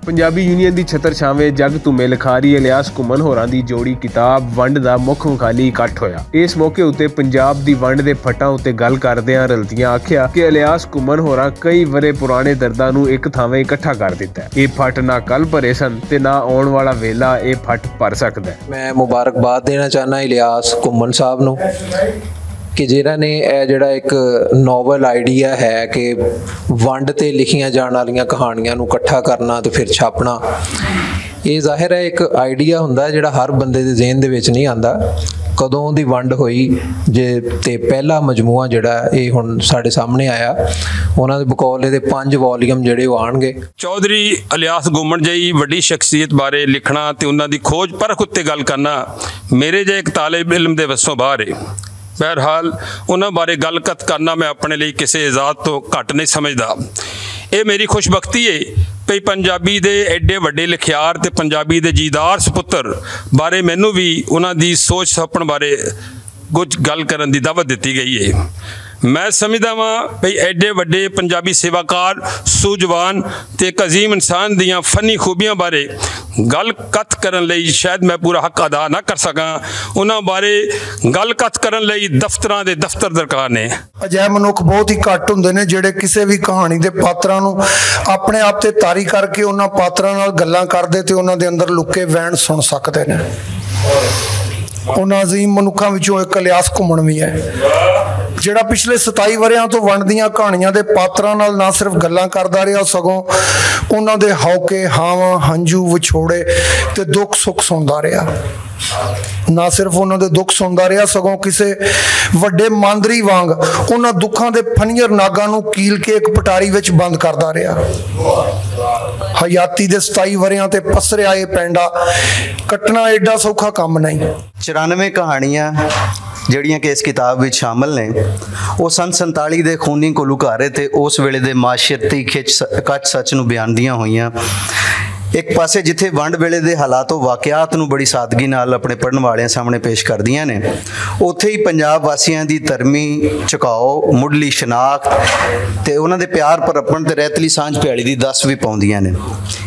Punjabi union की छतर छावे जग तू मिल खारी इलियास घुमन होरां दी जोड़ी किताब वंड दा मुख विखाली इकट्ठ होया। इस मौके उत्ते पंजाब दी वंड दे फटां उत्ते गल करदियां रलतियां आखिया कि इलियास घुमन होरां कई वरे पुराने दर्दां नूं एक थावें इकट्ठा कर दिता है। ये फट ना कल भरे सन ते ना आउण वाला वेला ये फट भर सकदा है। मैं मुबारकबाद देना चाहना इलियास घुमन साहब नूं कि जिन्हां ने जिहड़ा एक नॉवल आइडिया है कि वंड ते लिखियां जाण वालियां कहानियां नूं इकट्ठा करना ते फिर छापना, ये जाहिर है एक आइडिया हुंदा है जिहड़ा हर बंदे दे ज़हन दे विच नहीं आंदा। कदों दी वंड होई जे ते पहला मजमूआ जिहड़ा ये हुण साडे सामने आया, उन्हां दे बकौले दे 5 वॉल्यूम जिहड़े वो आउणगे। चौधरी इलियास घुमन जी वड्डी शख्सियत बारे लिखना ते उन्हां दी खोज परख उत्ते गल करना मेरे जे एक तालिब इल्म दे वसों बाहर है। बहरहाल उन्हां बारे गलकत करना मैं अपने लिए किसी इजाज़त तो घट नहीं समझदा। ये मेरी खुशबख्ती है कि पंजाबी दे एडे वड्डे लिखियार ते पंजाबी दे जीदार सपुत्र बारे मैनू भी उन्हां दी सोच सपन बारे कुछ गल करन दी दावत दी गई है। मैं समझदा वां भई एडे वड्डे पंजाबी सेवाकार सूझवान ते एक अजीम इंसान दियां फनी खूबियां बारे गल कथ करन लई शायद मैं पूरा हक अदा ना कर सकां। उन्हां बारे गल कथ करन लई दफ्तरां दे दफ्तर दरकार ने। अजै मनुख बहुत ही घट हुंदे ने जिहड़े किसी भी कहानी दे पात्रां नूं अपने आप ते तारी करके उन्हां पात्रां नाल गल्लां करदे ते उन्हां दे अंदर लुके वैण सुन सकदे ने। उन्हां अजीम मनुखां विचों एक इलियास घुमन भी है जिहड़ा पिछले 27 वरियां तो वंड दीयां कहानियां दे पात्रां नाल ना सिर्फ गल्लां करदा रहा सगों उन्हां दे हौके हावां हंझू विछोड़े ते दुख सुख सुनदा रहा। ना सिर्फ उन्हां दे दुख सुनदा रहा सगों किसी वड्डे मांदरी वांग उन्हां दुखां दे फनीर नागां नूं कील के एक पटारी विच बंद करदा रहा। हयाती दे 27 वरियां ते पसरिया ये पैंडा कट्टना एडा सौखा काम नहीं। 94 कहानियां ਜਿਹੜੀਆਂ कि इस किताब में शामिल ने वो सन 47 के खूनी घुलुघारे ते उस वेले दे माशरती कच सच नूं बयानदियां होईयां। एक पासे जिथे वंड वेले दे हालात वाक़ियात नूं बड़ी सादगी नाल अपने पढ़न वालियां सामने पेश करदियां ने, उत्थे ही पंजाब वासियां दी धर्मी झुकाओ मुढ़ली शनाख्त ते उन्हां दे प्यार परपण ते रहतली सांझ भैली दी दस भी पाउंदियां ने।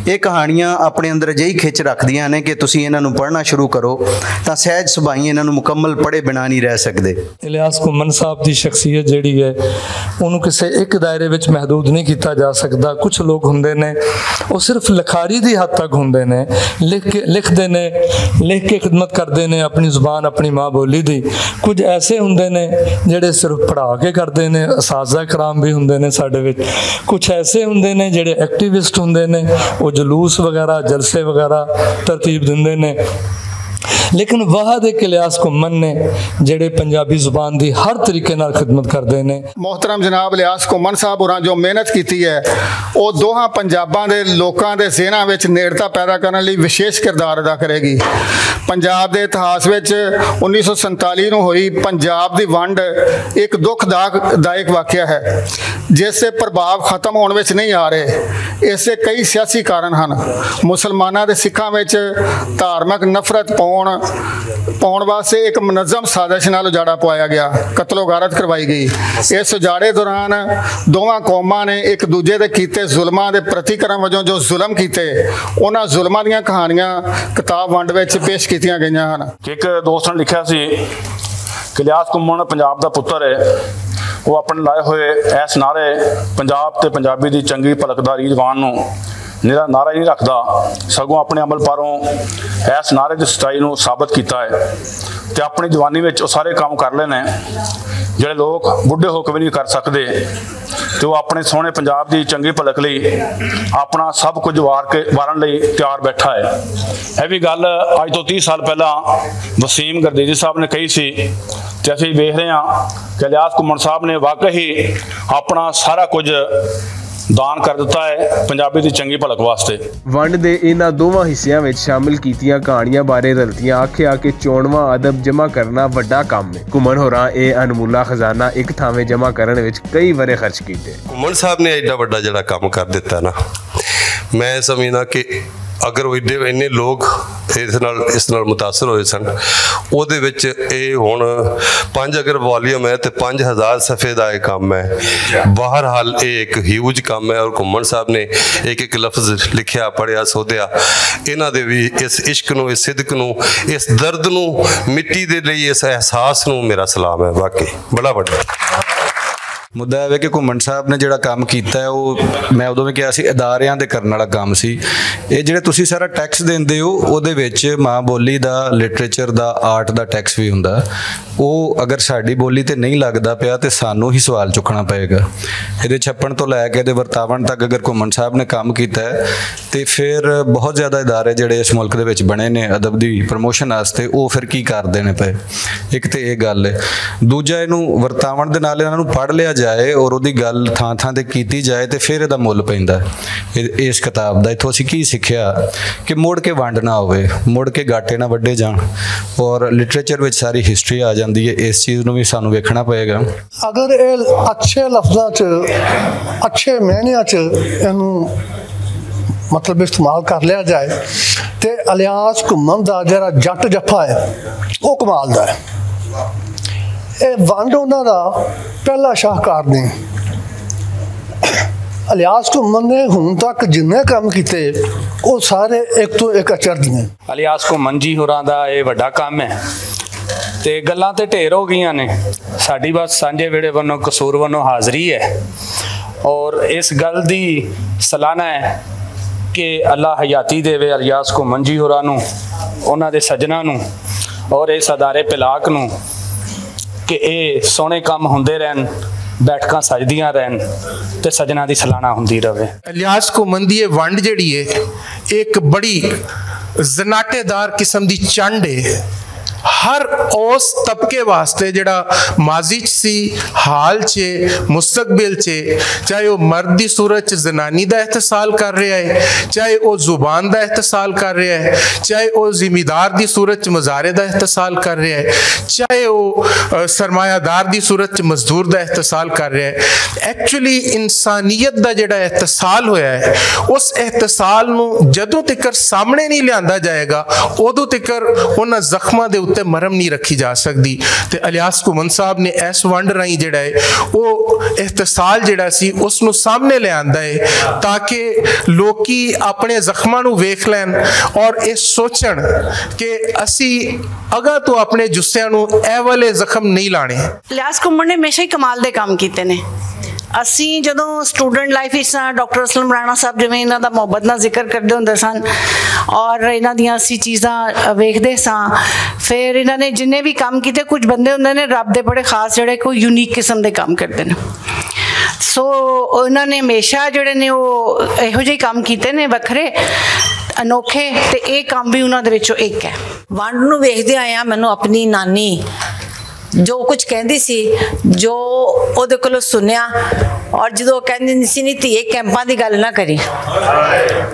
ये कहानियां अपने अंदर अजिही खिच रखदियां ने कि तुसीं इन्हां नूं पढ़ना शुरू करो तां सहज सुभाई इन्हां नूं मुकम्मल पढ़े बिना नहीं रह सकदे। इलियास घुमन साहब दी शख्सियत जिहड़ी है उहनूं किसी एक दायरे विच महदूद नहीं कीता जा सकदा। कुछ लोग हुंदे ने वो सिर्फ लिखारी दी हद तक होंदे ने, लिखते ने, लिख के खिदमत करते हैं अपनी जुबान अपनी माँ बोली दी। कुछ ऐसे होंदे ने जिहड़े सिर्फ पढ़ा के करते हैं, असाज़ा कराम भी होंदे ने साडे विच। कुछ ऐसे होंदे ने जिहड़े एक्टिविस्ट होंदे ने, वो जलूस वगैरह जलसे वगैरह तरतीब दिंदे ने। लेकिन वाहद एक इलियास घुमन ने जिहड़े पंजाबी जुबान की हर तरीके नाल खिदमत करते हैं। मोहतरम जनाब इलियास घुमन साहब होरां जो मेहनत की है वो दोहां पंजाबां दे लोकां दे ज़हनां विच नेड़ता पैदा करने लई विशेष किरदार अदा करेगी। पंजाब दे इतिहास विच 1947 नूं होई पंजाब दी वंड एक दुखदायक वाक़या है जिससे प्रभाव खत्म होने विच नहीं आ रहे। इससे कई सियासी कारण हैं। मुसलमानां दे सिखां विच धार्मिक नफरत पाउण वास्ते एक मुनज़्ज़म साजिश नाल उजाड़ा पवाया गया, कतलो गारत करवाई गई। इस उजाड़े दौरान दोवां कौमां ने एक दूजे दे कीते जुल्मां दे प्रतिक्रम वजों जो जुल्म कीते उन्हां जुल्मां दीयां कहानियां किताब वंड विच पेश कीतियां गईयां हन। एक दोस्त ने लिखिया सी कि इलियास घुमन पंजाब दा पुत्तर है। वो अपने लाए हुए ऐस नारे पंजाब ते पंजाबी दी चंगी भलकदारी जवान नूं निरा नारा ही नहीं रखता, सगों अपने अमल पारों इस नारे की सच्चाई नूं साबित किया है तो अपनी जवानी में सारे काम कर लेने जिहड़े लोग बुढ़े होकर भी नहीं कर सकते। तो वो अपने सोहने पंजाब की चंगी भलक लई अपना सब कुछ वारन लई तैयार बैठा है। यह भी गल अज तो 30 साल पहला वसीम गरदेजी साहब ने कही सी ते असीं वेख रहे हैं कि इलियास घुमन साहब ने वाकई अपना सारा कुछ दान कर दिता है पंजाबी दी चंगी भलक वास्ते। वंड दे इन्हां दोवां हिस्सियां विच शामिल कीतियां कहानियां बारे रलतियां आखिया कि चोणवां अदब जमा करना वड्डा काम है। घुमन होरां ये अनमोला खजाना एक थावें जमा करन विच कई वरे खर्च कीते। घुमन साहब ने एडा वड्डा जिहड़ा काम कर दिता ना, मैं समझदा कि अगर वो इन्ने लोग इस नाल मुतासर होए सन। ਉਹਦੇ ਵਿੱਚ ਇਹ ਹੁਣ 5 अगर वॉल्यूम है तो 5000 सफ़े का एक काम है। बहरहाल ये एक ह्यूज काम है और घुम्मन साहब ने एक लफ्ज़ लिखिया पढ़िया सोधिया इन्हां दे भी इस इश्क नूं, इस सिदक नूं, इस दर्द नूं, मिट्टी दे लई इस एहसास नूं मेरा सलाम है। वाकई बड़ा बड़ा मुद्दा है कि घुम्मन साहब ने जिहड़ा काम कीता है वो मैं उदों भी कहा सी अदारियां दे करन वाला काम सी। ये जिहड़े तुसीं सारा टैक्स दिंदे हो उहदे विच माँ बोली दा, लिटरेचर दा, आर्ट दा टैक्स भी हुंदा। वो अगर साडी बोली ते नहीं लगदा पिया ते सानूं ही सवाल चुकना पएगा। इहदे छप्पण तो लैके इहदे वरतावण तक अगर घुम्मन साहब ने काम कीता है तो फिर बहुत ज़्यादा इदारे जिहड़े इस मुल्क दे विच बने ने अदब दी प्रमोशन वास्ते वो फिर की करदे ने पे। एक तो ये गल है, दूजा इहनूं वरतावण दे नाल इहनां नूं पढ़ लिया जाए और उहदी गल थां थां ते कीती जाए तो फिर इहदा मुੱਲ पैंदा। इस किताब दा इत्थों असीं की सिੱਖਿਆ कि मुड़ के वंड ना होवे, मुड़ के गाटे ना वड्डे जाण और लिटरेचर विच सारी हिस्टरी आ जाती है। इस चीज़ नूं भी सानूं वेखना पएगा। अगर ये अच्छे लफ्ज़ां च, अच्छे मायनिਆਂ च इहनूं मतलब इस्तेमाल कर लिया जाए तो इलियास घुम्मन दा जिहड़ा जट जफा है वो कमाल दा है। ये वंड उन्हां दा पहला शाहकार ने। इलियास घुम्मन ने हुण तक जिन्ने काम किए वो सारे एक तो एक अचरज ने। इलियास घुम्मन जी होरां दा ये वड्डा काम है ते गल्लां ते ढेर हो गईयां ने। साडी बस सांझे वेड़े वनों कसूर वनों हाज़री है और इस गल दी सलाना है कि अल्लाह हयाती देवे इलियास घुम्मन जी होरां नूं, उन्हां दे सज्जनां नूं और इस अदारे पिलाक नूं कि ये सोहणे काम हुंदे रहन, बैठकां सजदियां रहन ते सजना दी सलाना हुंदी रहे। इलियास घुम्मन दी वंड जिहड़ी है एक बड़ी जनाटेदार किस्म दी चंड है। हर उस तबके वास्ते जिहड़ा माजी च सी, हाल च, मुस्तकबिल च, चाहे वह मर्द की सूरत च जनानी का एहतसाल कर रहा है, चाहे वह जुबान का एहतसाल कर रहा है, चाहे वह जिमीदार की सूरत च मजारे का एहतसाल कर रहा है, चाहे वह सरमायादार की सूरत च मजदूर का एहतसाल कर रहा है। एक्चुअली इंसानियत का जिहड़ा एहतसाल होया है उस एहतसाल नूं जदों तक सामने नहीं लिआंदा जाएगा उदों तक उन्हां जख्मां दे उत्ते मरम नहीं रखी जा सकती। तो इलियास घुम्मन साहब ने इस वंड राही जिहड़ा है वो एहतसाल जिहड़ा सी उसनूं सामने ले आंदा है ताकि लोकी अपने जख्मां नूं वेख लैन और ये सोचण कि असी अगा तो अपने जुस्सिਆਂ नूं ਇਹ वाले जख्म नहीं लाने। इलियास घुम्मन ने हमेशा ही कमाल दे काम कीते ने। ਅਸੀਂ ਜਦੋਂ ਸਟੂਡੈਂਟ ਲਾਈਫ ਵਿੱਚ ਡਾਕਟਰ ਅਸਲਮ ਰਾਣਾ ਸਾਹਿਬ ਜਿਵੇਂ ਇਹਨਾਂ ਦਾ ਮੁਹੱਬਤ ਨਾਲ ਜ਼ਿਕਰ ਕਰਦੇ ਹੁੰਦੇ ਸਨ ਔਰ ਇਹਨਾਂ ਦੀਆਂ ਅਸੀਂ ਚੀਜ਼ਾਂ ਵੇਖਦੇ ਸਾਂ। ਫਿਰ ਇਹਨਾਂ ਨੇ ਜਿੰਨੇ ਵੀ ਕੰਮ ਕੀਤੇ ਕੁਝ ਬੰਦੇ ਹੁੰਦੇ ਨੇ ਰੱਬ ਦੇ ਬੜੇ ਖਾਸ ਜਿਹੜੇ ਕੋਈ ਯੂਨੀਕ ਕਿਸਮ ਦੇ ਕੰਮ ਕਰਦੇ ਨੇ। ਸੋ ਉਹਨਾਂ ਨੇ ਹਮੇਸ਼ਾ ਜਿਹੜੇ ਨੇ ਉਹ ਇਹੋ ਜਿਹੇ ਕੰਮ ਕੀਤੇ ਨੇ ਵੱਖਰੇ ਅਨੋਖੇ ਤੇ ਇਹ ਕੰਮ ਵੀ ਉਹਨਾਂ ਦੇ ਵਿੱਚੋਂ ਇੱਕ ਹੈ। ਵੰਡ ਨੂੰ ਵੇਖਦੇ ਆਇਆ ਮੈਨੂੰ ਆਪਣੀ ਨਾਨੀ जो कुछ कहती सी जो ਉਹਦੇ ਕੋਲੋਂ ਸੁਨਿਆ और जो कहती सी नी ਧੀਏ कैंपां की गल ना करी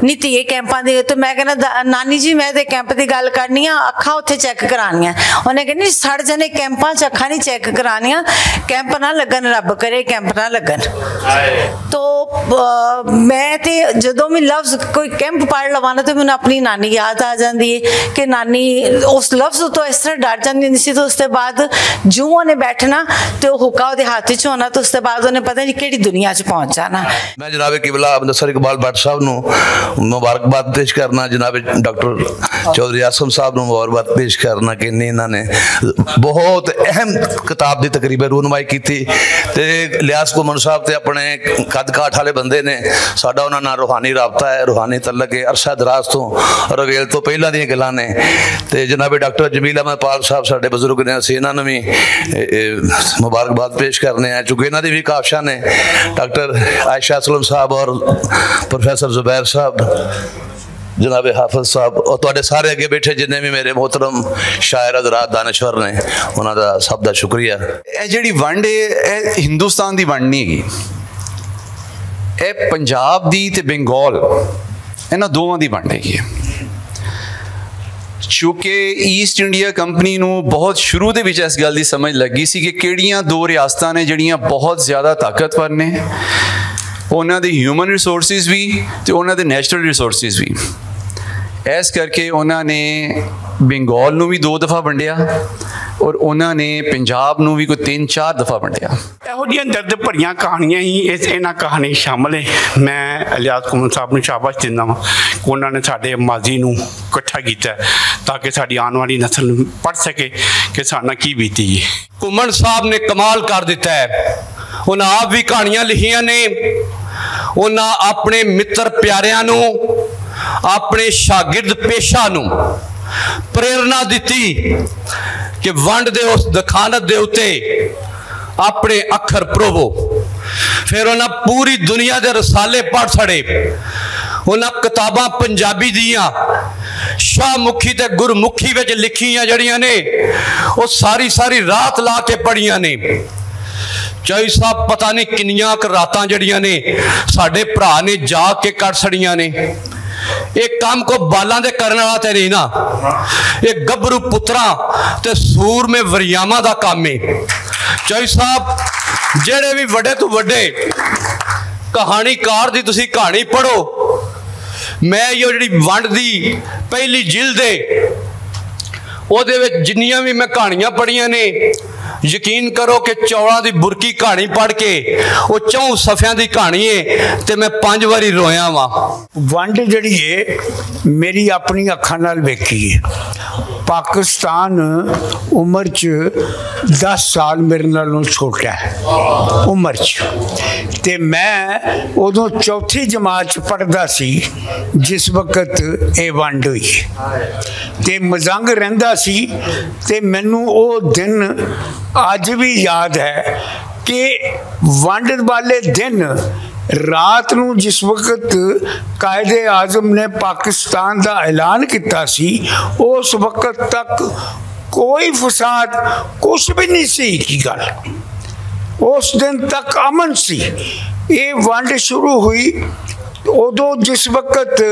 नी ਧੀਏ कैंपां की। तो मैं कहना नानी जी मैं तो कैंप की गल करनी आ अखा उत्थे चैक करानियां। उन्हें कहनी सड़ जने कैंपां च अखा नहीं चैक करानियां, कैंप ना लगन, रब करे कैंप ना लगन। तो मैं तो जदों भी लफ्ज़ कोई कैंप पढ़ लवां तो मैंने अपनी नानी याद आ जाती है कि नानी उस लफ्ज़ तो इस तरह डर जाती सी। तो उसके बाद जूं उन्हें बैठना तो हुक्का उसके हाथ च होना तो उसके बाद उन्हें पता नहीं कि दुनिया च पहुंच जाना। मैं जनाब किबला मुदस्सर इकबाल भट्ट साहब नूं मुबारकबाद पेश करना, जनाब डॉक्टर चौधरी आसम साहब नूं मुबारकबाद पेश करना कि इन्होंने बहुत अहम किताब की तकरीबन रूनमाई की। तो इलियास घुम्मन साहब तो अपने कद काठ वाले बंदे ने, साडा उन्हां नाल रूहानी राबता है, रूहानी तलक है अरसा दराज तो रवेल तो पहला दी गल्लां ने। तो जनाब डॉक्टर जमील अहमद पाल साहब साडे बजुर्ग ने, असीं इन्हां नूं भी मुबारकबाद पेश करने हैं चूँकि इन्हों की भी काबशा ने डॉक्टर आयशा असलम साहब और प्रोफैसर जुबैर साहब, जनाब हाफिज साहब और तुहाडे सारे अगे बैठे जिन्हें भी मेरे मोहतरम शायर हज़रात दानश्वर ने उन्होंने सब का शुक्रिया। यह जिहड़ी वंड है हिंदुस्तान की वंड नहीं हैगी, यह पंजाब दी ते बंगाल इन्हां दोवां दी वंड हैगी। चूँकि ईस्ट इंडिया कंपनी नूं बहुत शुरू दे विच इस गल दी समझ लगी सी कि किहड़ियां दो रियासतां ने जिहड़ियां बहुत ज़्यादा ताकतवर ने, उन्हां दे ह्यूमन रिसोर्सिस भी ते उन्हां दे नैचुरल रिसोर्सिस भी। ਇਸ ਕਰਕੇ ਉਹਨਾਂ ਨੇ ਬੰਗਾਲ ਨੂੰ ਵੀ 2 ਦਫਾ ਵੰਡਿਆ ਔਰ ਉਹਨਾਂ ਨੇ ਪੰਜਾਬ ਨੂੰ ਵੀ ਕੋਈ 3-4 ਦਫਾ ਵੰਡਿਆ। ਇਹੋ ਜਿਹੀਆਂ ਦਰਦ ਭਰੀਆਂ ਕਹਾਣੀਆਂ ਹੀ ਇਹਨਾਂ ਕਹਾਣੀ ਸ਼ਾਮਲ ਹੈ। ਮੈਂ ਇਲਿਆਸ ਘੁੰਮਣ ਸਾਹਿਬ ਨੂੰ ਸ਼ਾਬਾਸ਼ ਦਿੰਦਾ ਵਾਂ ਕਿ ਉਹਨਾਂ ਨੇ ਸਾਡੇ ਮਾਜ਼ੀ ਨੂੰ ਇਕੱਠਾ ਕੀਤਾ ਤਾਂ ਕਿ ਸਾਡੀ ਆਉਣ ਵਾਲੀ ਨਸਲ ਪੜ੍ਹ ਸਕੇ ਕਿ ਸਾਡਾ ਕੀ ਬੀਤੀ ਹੈ। ਘੁੰਮਣ ਸਾਹਿਬ ਨੇ ਕਮਾਲ ਕਰ ਦਿੱਤਾ ਹੈ। ਉਹਨਾਂ ਆਪ ਵੀ ਕਹਾਣੀਆਂ ਲਿਖੀਆਂ ਨੇ, ਉਹਨਾਂ ਆਪਣੇ ਮਿੱਤਰ ਪਿਆਰਿਆਂ ਨੂੰ, ਆਪਣੇ ਸ਼ਾਗਿਰਦ ਪੇਸ਼ਾ ਨੂੰ ਪ੍ਰੇਰਨਾ ਦਿੱਤੀ ਕਿ ਵੰਡ ਦੇ ਉਸ ਦਖਾਨਤ ਦੇ ਉੱਤੇ ਆਪਣੇ ਅੱਖਰ ਪ੍ਰੋਵੋ। ਫਿਰ ਉਹਨਾਂ ਪੂਰੀ ਦੁਨੀਆ ਦੇ ਰਸਾਲੇ ਪੜ੍ਹ ਛੜੇ। ਉਹਨਾਂ ਕਿਤਾਬਾਂ ਪੰਜਾਬੀ ਦੀਆਂ ਸ਼ਾਹਮੁਖੀ ਤੇ ਗੁਰਮੁਖੀ ਵਿੱਚ ਲਿਖੀਆਂ ਜਿਹੜੀਆਂ ਨੇ ਉਹ ਸਾਰੀ ਰਾਤ ਲਾ ਕੇ ਪੜ੍ਹੀਆਂ ਨੇ। ਚਾਈ ਸਾਹਿਬ ਪਤਾ ਨਹੀਂ ਕਿੰਨੀਆਂ ਕੁ ਰਾਤਾਂ ਜਿਹੜੀਆਂ ਨੇ ਸਾਡੇ ਭਰਾ ਨੇ ਜਾ ਕੇ ਕੱਢ ਛੜੀਆਂ ਨੇ। ਇਹ ਕੰਮ ਕੋ ਬਾਲਾਂ ਦੇ ਕਰਨ ਵਾਲਾ ਤੇ ਨਹੀਂ ਨਾ, ਇਹ ਗੱਭਰੂ ਪੁੱਤਰਾਂ ਤੇ ਸੂਰਮੇ ਵਰਿਆਵਾਂ ਦਾ ਕੰਮ ਹੈ। ਚਾਈ ਸਾਹਿਬ ਜਿਹੜੇ ਵੀ ਵੱਡੇ ਤੋਂ ਵੱਡੇ ਕਹਾਣੀਕਾਰ ਦੀ ਤੁਸੀਂ ਕਹਾਣੀ ਪੜ੍ਹੋ। ਮੈਂ ਇਹ ਜਿਹੜੀ ਵੰਡ ਦੀ ਪਹਿਲੀ ਜਿਲਦ ਹੈ ਉਹਦੇ ਵਿੱਚ ਜਿੰਨੀਆਂ ਵੀ ਮੈਂ ਕਹਾਣੀਆਂ ਪੜ੍ਹੀਆਂ ਨੇ, ਯਕੀਨ ਕਰੋ ਕਿ ਚੌਲਾਂ ਦੀ ਬੁਰਕੀ ਕਹਾਣੀ ਪੜ੍ਹ ਕੇ ਉਹ 4 ਸਫ਼ਿਆਂ ਦੀ ਕਹਾਣੀ ਹੈ ਤੇ ਮੈਂ 5 ਵਾਰੀ ਰੋਇਆ ਵਾਂ। ਵੰਡ ਜਿਹੜੀ ਹੈ ਮੇਰੀ ਆਪਣੀ ਅੱਖਾਂ ਨਾਲ ਵੇਖੀ ਹੈ। ਪਾਕਿਸਤਾਨ ਉਮਰ 'ਚ 10 ਸਾਲ ਮੇਰੇ ਨਾਲੋਂ ਛੋਟਾ ਹੈ ਉਮਰ 'ਚ, ਤੇ ਮੈਂ ਉਦੋਂ 4ਥੀ ਜਮਾਤ 'ਚ ਪੜ੍ਹਦਾ ਸੀ ਜਿਸ ਵਕਤ ਇਹ ਵੰਡ ਹੋਈ ਤੇ ਮਜ਼ੰਗ ਰਹਿੰਦਾ ਸੀ। ਤੇ ਮੈਨੂੰ ਉਹ ਦਿਨ ਅੱਜ ਵੀ ਯਾਦ ਹੈ ਕਿ ਵੰਡ ਵਾਲੇ ਦਿਨ ਰਾਤ ਨੂੰ जिस वक्त कायदे आजम ने पाकिस्तान का ऐलान किया सी उस वक्त तक कोई फसाद कुछ भी नहीं सी की गल। उस दिन तक अमन सी। ये वंड शुरू हुई उदों जिस वक्त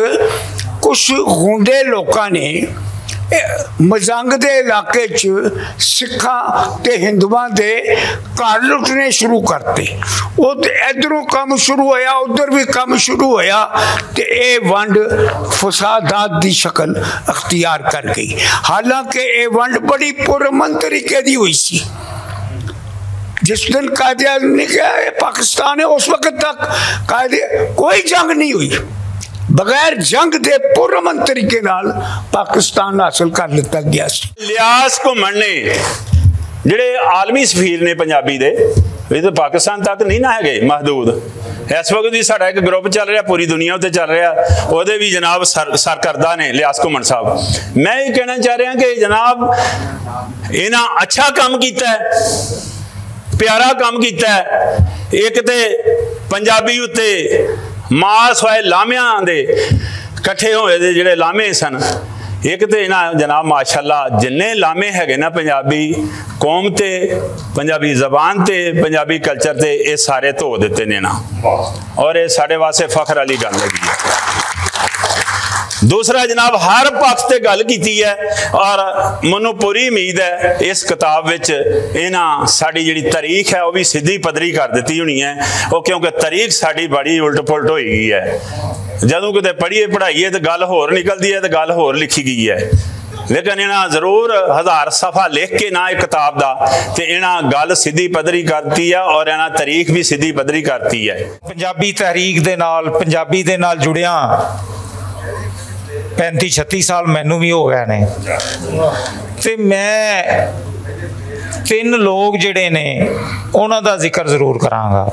कुछ गुंडे लोगों ने मजंग के इलाके सिखां ते हिंदुआं दे घर लुटने शुरू करते। इधरों काम शुरू होया उधर भी काम शुरू होया ते ये वंड फसादात की शक्ल अख्तियार कर गई। हालांकि ये वंड बड़ी पुरअमन तरीके की हुई सी। जिस दिन कायदे आज़म ने कहा पाकिस्तान है उस वक्त तक कायदे कोई जंग नहीं हुई। बगैर जंग के पुरअमन तरीके नाल पाकिस्तान हासिल कर लिता गया। इलियास घुम्मण ने जिहड़े आलमी सफीर ने पंजाबी दे ये तो पाकिस्तान तक नहीं ना है महदूद। इस वक्त भी साडा एक ग्रुप चल रहा पूरी दुनिया उत्ते चल रहा उहदे भी जनाब सरकर्दा ने इलियास घुम्मण साहब। मैं ये कहना चाह रहा कि जनाब इन्हां अच्छा काम कीता है, प्यारा काम कीता है। एक ते पंजाबी उत्ते मास वाए लामियां दे कट्ठे होए दे जिहड़े लामे सन। एक तो इन्हां जनाब माशाअल्लाह जिन्ने लामे है ना पंजाबी कौम ते पंजाबी जबान ते पंजाबी कल्चर ते ये सारे धो दिते ने ना, और ये साढ़े वास्ते फखर वाली गल है। दूसरा जनाब हर पक्ष से गल की है और मैनू पूरी उम्मीद है इस किताब विच इन्हां साडी जिहड़ी तारीख है वह भी सीधी पदरी कर दी होनी है। वो क्योंकि तारीख साडी बड़ी उल्ट पुलट हो गई है। जदों किते पढ़ीए पढ़ाईए तो गल होर निकलती है तो गल होर लिखी गई है। लेकिन इन्हां जरूर 1000 सफ़ा लिख के ना एक किताब का तो इन्हां गल सीधी पदरी करती है और इन्हां तारीख भी सीधी पदरी करती है। पंजाबी तहरीक दे नाल पंजाबी दे नाल जुड़िया 35-36 साल मैनू भी हो गए ने ते मैं 3 लोग जिहड़े ने उन्हां दा जिक्र जरूर करांगा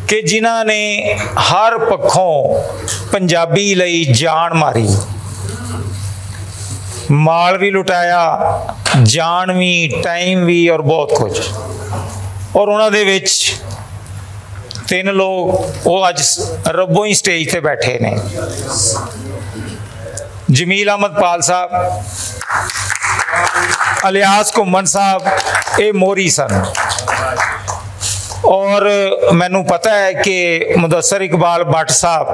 कि जिन्हां ने हर पक्षों पंजाबी लई जान मारी, माल भी लुटाया, जान भी, टाइम भी और बहुत कुछ। और उन्हां दे विच 3 लोग वो अज रब्बों ही स्टेज पे बैठे ने। जमील अहमद पाल साहब, इलियास घुम्मण साहब ये मोहरी सन। और मैनू पता है कि मुदस्सर इकबाल भट्ट साहब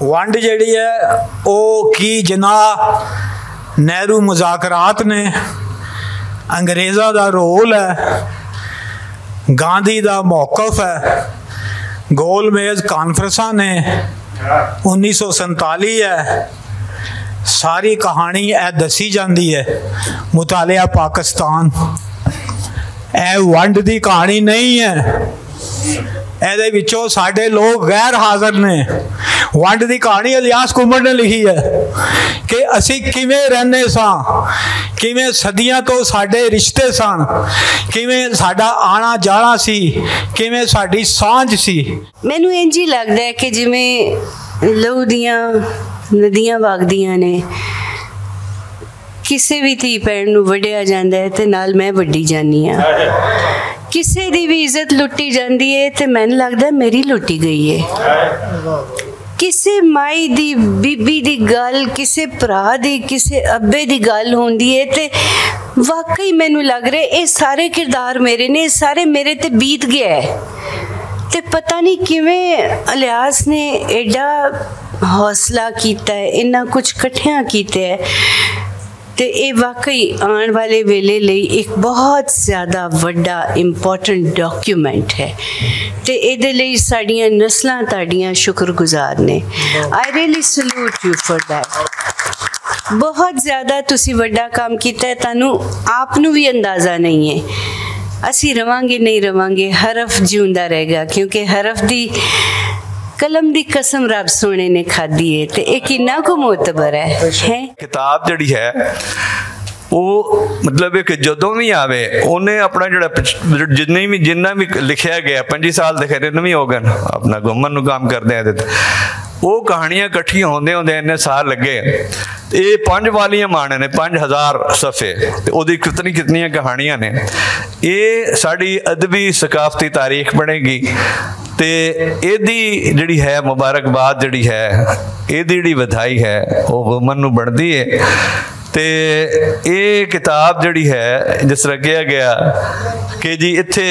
वंड जिहड़ी है वो की जनाह नेहरू मुज़ाकरात ने, अंग्रेज़ां दा रोल है, गांधी दा मौकफ है, गोल मेज कॉन्फ्रेंसा ने 1947 है, ਸਾਰੀ ਕਹਾਣੀ ਇਹ ਦੱਸੀ ਜਾਂਦੀ ਹੈ ਮੁਤਾਲਿਆ ਪਾਕਿਸਤਾਨ। ਇਹ ਵੰਡ ਦੀ ਕਹਾਣੀ ਨਹੀਂ ਹੈ, ਇਹਦੇ ਵਿੱਚੋਂ ਸਾਡੇ ਲੋਕ ਗੈਰ ਹਾਜ਼ਰ ਨੇ। ਵੰਡ ਦੀ ਕਹਾਣੀ ਇਲਿਆਸ ਕੁੰਮਣ ਨੇ ਲਿਖੀ ਹੈ ਕਿ ਅਸੀਂ ਕਿਵੇਂ ਰਹਿੰਦੇ ਸਾਂ, ਕਿਵੇਂ ਸਦੀਆਂ ਤੋਂ ਸਾਡੇ ਰਿਸ਼ਤੇ ਸਨ, ਕਿਵੇਂ ਸਾਡਾ ਆਣਾ ਜਾਣਾ ਸੀ, ਕਿਵੇਂ ਸਾਡੀ ਸਾਂਝ ਸੀ। ਮੈਨੂੰ ਇੰਝ ਹੀ ਲੱਗਦਾ ਹੈ ਕਿ ਜਿਵੇਂ ਲਹੂ ਦੀਆਂ ਨਦੀਆਂ ਵਗਦੀਆਂ ਨੇ, ਕਿਸੇ ਵੀ ਧੀ ਭੈਣ ਨੂੰ ਵੱਢਿਆ ਜਾਂਦਾ ਹੈ ਤੇ ਨਾਲ ਮੈਂ ਵੱਢੀ ਜਾਂਦੀ ਹਾਂ। ਕਿਸੇ ਦੀ ਵੀ ਇੱਜ਼ਤ ਲੁੱਟੀ ਜਾਂਦੀ ਹੈ ਤੇ ਮੈਨੂੰ ਲੱਗਦਾ ਮੇਰੀ ਲੁੱਟੀ ਗਈ ਹੈ। ਕਿਸੇ ਮਾਈ ਦੀ ਬੀਬੀ ਦੀ ਗੱਲ, ਕਿਸੇ ਭਰਾ ਦੀ, ਕਿਸੇ ਅੱਬੇ ਦੀ ਗੱਲ ਹੁੰਦੀ ਹੈ ਤੇ ਵਾਕਈ ਮੈਨੂੰ ਲੱਗ ਰਿਹਾ ਇਹ ਸਾਰੇ ਕਿਰਦਾਰ ਮੇਰੇ ਨੇ, ਸਾਰੇ ਮੇਰੇ ਤੇ ਬੀਤ ਗਿਆ ਹੈ। ਤੇ ਪਤਾ ਨਹੀਂ ਕਿਵੇਂ ਇਲਿਆਸ ਨੇ ਐਡਾ ਹੌਸਲਾ ਕੀਤਾ ਹੈ, ਇੰਨਾ ਕੁਝ ਇਕੱਠਿਆਂ ਕੀਤਾ ਹੈ। ਤੇ ਇਹ ਵਾਕਈ ਆਉਣ ਵਾਲੇ ਵੇਲੇ ਲਈ ਇੱਕ ਬਹੁਤ ਜ਼ਿਆਦਾ ਵੱਡਾ ਇੰਪੋਰਟੈਂਟ ਡਾਕੂਮੈਂਟ ਹੈ ਤੇ ਇਹਦੇ ਲਈ ਸਾਡੀਆਂ ਨਸਲਾਂ ਤੁਹਾਡੀਆਂ ਸ਼ੁਕਰਗੁਜ਼ਾਰ ਨੇ। I really salute you for that. ਬਹੁਤ ਜ਼ਿਆਦਾ ਤੁਸੀਂ ਵੱਡਾ ਕੰਮ ਕੀਤਾ ਹੈ, ਤੁਹਾਨੂੰ ਆਪ ਨੂੰ ਵੀ ਅੰਦਾਜ਼ਾ ਨਹੀਂ ਹੈ। ਅਸੀਂ ਰਵਾਂਗੇ ਨਹੀਂ ਰਵਾਂਗੇ, ਹਰਫ ਜਿਉਂਦਾ ਰਹੇਗਾ ਕਿਉਂਕਿ ਹਰਫ ਦੀ कलम दी कसम रब सोने ने खाधी है ते एक किन्ना को मोतबर है। किताब जड़ी है वो मतलब कि जदों भी आवे उन्हें अपना जोड़ा जिन्ना भी लिखा गया 25 साल दे खैर भी हो गए अपना घूमन काम करते हैं वो कहानियां इकट्ठियां होंदे होंदे इन्ने साल लगे। ये 5 वालियां आने ने 5000 सफ़े ते ओदी कितनी कहानियां ने। ये साड़ी अदबी सकाफती तारीख बनेगी ते एदी जिहड़ी है मुबारकबाद जिहड़ी है एदी जिहड़ी बधाई है वो गुमन नूं बनदी है। ते ये किताब जिहड़ी है जिस तरह कहा गया कि जी इत्थे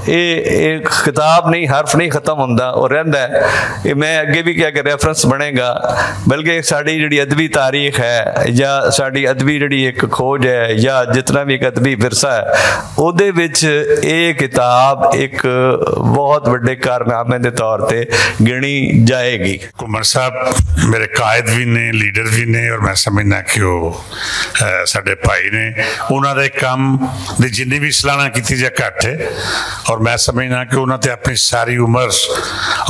ये किताब नहीं हरफ नहीं ख़त्म होंदा और रहिंदा है। ये मैं अगे भी क्या कि रेफरेंस बनेगा बल्कि साड़ी जिहड़ी अदबी तारीख है या साड़ी अदबी जिहड़ी एक खोज है या जितना भी एक अदबी विरसा है उहदे विच ये किताब एक बहुत वड्डे कारनामे के तौर पर गिनी जाएगी। कुमार साहब मेरे कायद भी ने, लीडर भी ने और मैं समझना कि वो साडे भाई ने उन्होंने दे काम दी जिन्नी भी सलाहना की जा घट है और मैं समझना कि उन्होंने अपनी सारी उम्र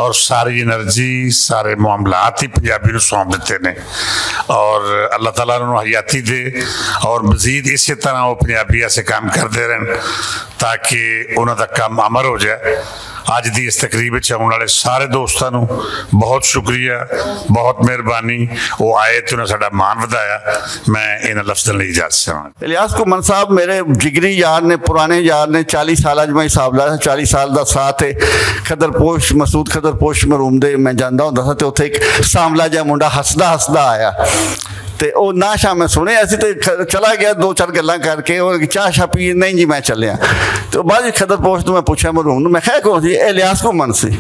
और सारी एनर्जी सारे मामलात ही पंजाबी नूं सौंप दिते ने और अल्लाह ताला उन्होंने हयाती दे और मजीद इस तरह वो पंजाबी ऐसे काम करते रहन ताकि उन्होंने काम अमर हो जाए। अज की इस तकरीब आने वाले सारे दोस्तों बहुत शुक्रिया, बहुत मेहरबानी वो आए तो उन्हें साडा मान वधाया। मैं इन्हां लफ्ज़ां लई इजाज़त चाहांगा। इलियास कुम्मन साहब मेरे जिगरी यार ने, पुराने यार ने। 40 साल मैं हिसाब लाया 40 साल का साथ है। खदरपोश मसूद खदरपोश मरूम दे मैं जाता होंदा सा ते उत्थे एक सामला जिहा मुंडा हसदा हसदा आया ते ओ ना शाम मैं सुने ऐसी तो चला गया 2-4 गल्लां करके और चाह शाह पी नहीं जी मैं चलिया। तो बाद खदरपोश तो मैं पूछा मरूम मैं खैर कौन सी इलियास कुम्मन सी।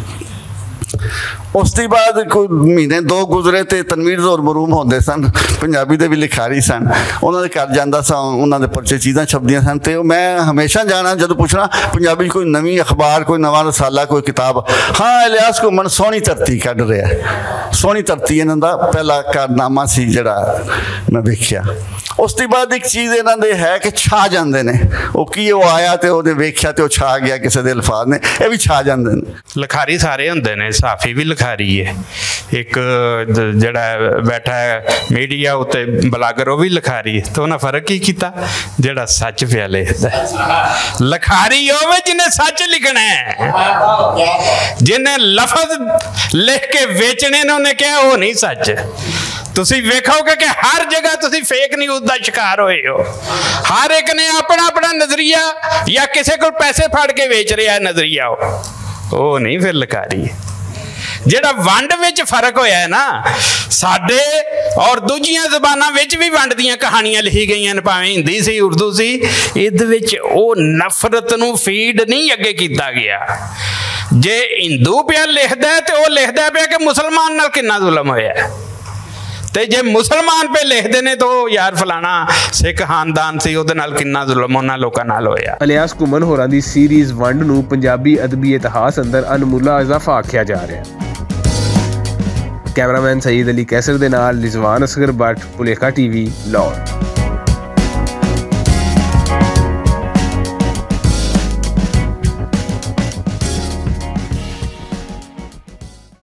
उसके बाद कोई महीने 2 गुजरे तो तनवीर जोर मरूम होंदे सन, पंजाबी दे भी लिखारी सन। उन्होंने घर जाता सा, उन्होंने परचे चीज़ां छपदियां सन तो मैं हमेशा जाना जब पूछना पंजाबी कोई नवी अखबार कोई नवा रसाला कोई किताब। हाँ इलियास कुम्मन सोहनी धरती कढ़ रहा है, सोहनी धरती इन्हां दा पहला कारनामा सी जिहड़ा मैं वेखिया। उसके बाद एक चीज़ इन्हां दे है कि छा जाते ने वो की वो आया तो वो वेख्या तो छा गया किसी के अल्फाज ने ये भी छा जाते हैं। लिखारी सारे होंदे ने, साफी भी लिखारी है, एक जड़ा बैठा है मीडिया उत्ते ब्लागर वो भी लिखारी है। तो उन्हें फर्क ही किया जड़ा सच पिया लिखता है। लिखारी होवे जिन्हें सच लिखना है, जिन्हें लफज लिख के बेचने ने उन्हें क्या वो नहीं सच। तुसी वेखोगे कि हर जगह तुसी फेक न्यूज़ का शिकार होए हो। हर एक ने अपना अपना नजरिया या किसी को पैसे फाड़ के बेच रहा है नजरिया वो नहीं फिर लिखारी है। जेड़ा वंड विच फर्क होया है ना साडे और दूजियां ज़बानां विच भी वंड दियां कहानियां लिखी गई भावें हिंदी सी उर्दू सी इहदे विच ओ नफरत नूं फीड नहीं अगे कीता गया। जे हिंदू पिया लिखदा है तो वह लिखदा पिया कि मुसलमान नाल किन्ना जुल्म होया ते जे मुसलमान पे लिखते ने तो यार फलाना सिख खानदान सी उहदे नाल किन्ना जुल्म उन्हां लोकां नाल होया। इलियास कुम्मन होरां दी सीरीज़ वंड नूं पंजाबी अदबी इतिहास अंदर अनमुला इजाफा आख्या जा रहा है। कैमरामैन सईद अली कैसर दे नाल रिजवान असगर भट्ट, भुलेखा TV, लाहौर।